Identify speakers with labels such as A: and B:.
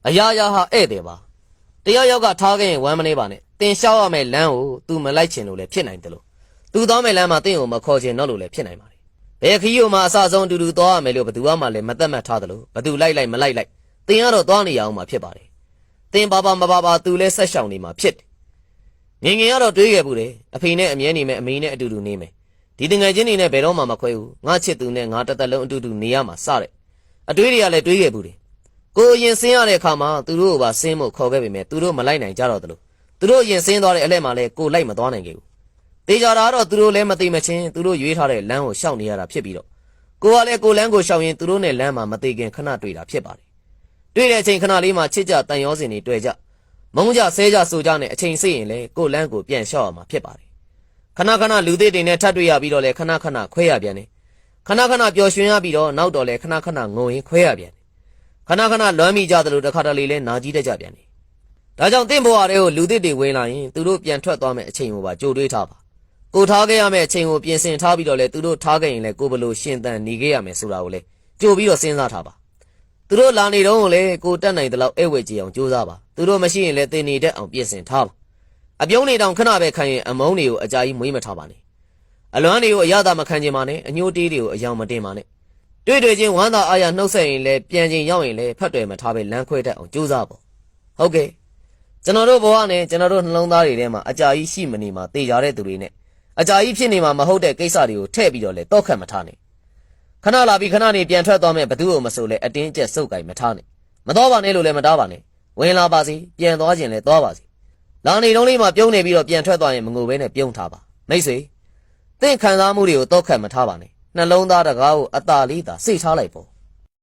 A: အရာရာဟာဧည့်သည်ပါတရားရောက်ကထားခဲ့ရင်ဝမ်းမနေပါနဲ့တင်လျှောက်ရမယ့်လမ်းကို तू မလိုက်ချင်လို့လည်းဖြစ်နိုင်တယ်လို့ तू သွားမယ့်လမ်းမှာတင့်ကိုမခေါ်ချင်တော့လို့လည်းဖြစ်နိုင်ပါတယ်ဘယ်ခီးကိုမှအစဆုံးအတူတူသွားရမယ်လို့ဘသူမှလည်းမသက်မှတ်ထားတယ်လို့ဘသူလိုက်မလိုက်တင်ကတော့သွားနေရအောင်မှာဖြစ်ပါတယ်တင်ပါမပါ तू လဲဆက်ရှောင်နေမှာဖြစ်တယ်ငင်ကတော့တွေးခဲ့ဘူးတယ်အဖေနဲ့အမြဲနေမယ်အမေနဲ့အတူတူနေမယ်ဒီတငယ်ချင်းတွေနဲ့ဘယ်တော့မှမခွဲဘူးငါချစ်သူနဲ့ငါတစ်သက်လုံးအတူတူနေရမှာစတဲ့အတွေးတွေကလည်းတွေးခဲ့ဘူးတယ်ကိုရင်ဆင်းရတဲ့အခါမှာသူတို့ကပါဆင်းဖို့ခေါ်ခဲ့ပေမဲ့သူတို့မလိုက်နိုင်ကြတော့တယ်လို့သူတို့ရင်ဆင်းသွားတဲ့အလှည့်မှာလည်းကိုလိုက်မသွားနိုင်ခဲ့ဘူးတေချာတာတော့သူတို့လည်းမသိမချင်းသူတို့ရွေးထားတဲ့လမ်းကိုရှောက်နေရတာဖြစ်ပြီးတော့ကိုကလည်းကိုလမ်းကိုရှောက်ရင်သူတို့နဲ့လမ်းမှာမသိခင်ခဏတွေ့တာဖြစ်ပါတယ်တွေ့တဲ့အချိန်ခဏလေးမှာချစ်ကြတန်ရောစင်တွေတွေ့ကြမုန်းကြဆဲကြဆိုကြနဲ့အချိန်စိတ်ရင်လေကိုလမ်းကိုပြန်လျှောက်ရမှာဖြစ်ပါတယ်ခဏလူသေးတွေနဲ့ထပ်တွေ့ရပြီးတော့လေခဏခွဲရပြန်တယ်ခဏပျော်ရွှင်ရပြီးတော့နောက်တော့လေခဏငုံရင်ခွဲရပြန်တယ်ခဏလွမ်းမိကြသလိုတစ်ခါတလေလဲနာကြီးတတ်ကြပြန်တယ်ဒါကြောင့်တင့်ဘဝတွေကိုလူသေးတွေဝင်လာရင်သူတို့ပြန်ထွက်သွားမယ့်အချိန်ကိုပါကြိုတွေးထားပါကိုထားခဲ့ရမယ့်အချိန်ကိုပြင်ဆင်ထားပြီးတော့လေသူတို့ထားခဲ့ရင်လေကိုဘလို့ရှင်သန်နေခဲ့ရမယ်ဆိုတာကိုလေကြိုပြီးတော့စဉ်းစားထားပါသူတို့လာနေတော့လေကိုတက်နိုင်တဲ့လောက်အဲ့ဝဲကြည့်အောင်ကြိုးစားပါသူတို့မရှိရင်လည်းတင်နေတတ်အောင်ပြင်ဆင်ထားပါအပြုံးနေတောင်ခဏပဲခံရင်အမုန်းတွေကိုအကြာကြီးမွေးမထားပါနဲ့အလွမ်းတွေကိုအရသာမခံချင်ပါနဲ့အညိုးတေးတွေကိုအယောင်မတင်ပါနဲ့တွေ့ချင်းဝမ်းသာအားရနှုတ်ဆက်ရင်လည်းပြန်ချင်းရောက်ရင်လည်းဖတ်တယ်မထားပဲလမ်းခွဲတတ်အောင်ကြိုးစားပါဟုတ်ကဲ့ကျွန်တော်တို့ဘဝနဲ့ကျွန်တော်တို့နှလုံးသားတွေထဲမှာအကြာကြီးရှိမနေမှာတေးကြတဲ့သူတွေနဲ့အကြာကြီးဖြစ်နေမှာမဟုတ်တဲ့ကိစ္စတွေကိုထည့်ပြီးတော့လေတော့ခတ်မထားနဲ့ခဏလာပြီးခဏနေပြန်ထွက်သွားမဲ့ဘသူ့ကိုမဆိုလဲအတင်းကျပ်စုပ်ကိုင်မထားနဲ့မတော်ပါနဲ့လို့လည်းမတားပါနဲ့ဝင်လာပါစီပြန်သွားခြင်းလဲသွားပါစီလာနေတုံးလေးမှာပြုံးနေပြီးတော့ပြန်ထွက်သွားရင်မငိုဘဲနဲ့ပြုံးထားပါမိတ်ဆွေသင်ခံစားမှုတွေကိုတော့ခတ်မထားပါနဲ့နှလုံးသားတကားကိုအသာလေးသာစိတ်ထားလိုက်ပေါ့